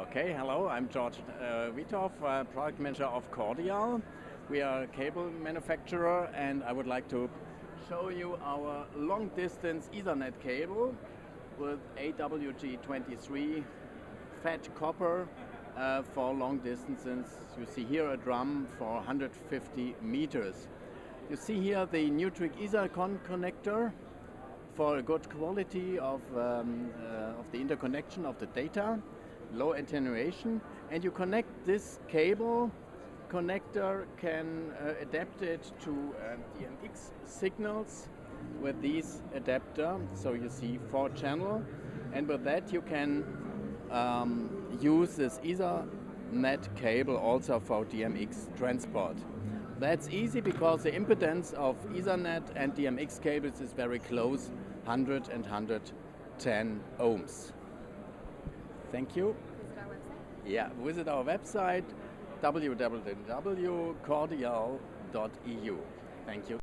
Okay, hello, I'm George Witow, product manager of Cordial. We are a cable manufacturer, and I would like to show you our long distance Ethernet cable with AWG23 fat copper for long distances. You see here a drum for 150 meters. You see here the Nutric Ethercon connector for a good quality of the interconnection of the data, low attenuation, and you connect this cable connector, can adapt it to DMX signals with these adapter. So you see 4-channel, and with that you can use this Ethernet cable also for DMX transport. That's easy because the impedance of Ethernet and DMX cables is very close, 100 and 110 ohms. Thank you. Visit our website? Yeah, visit our website www.cordial.eu. Thank you.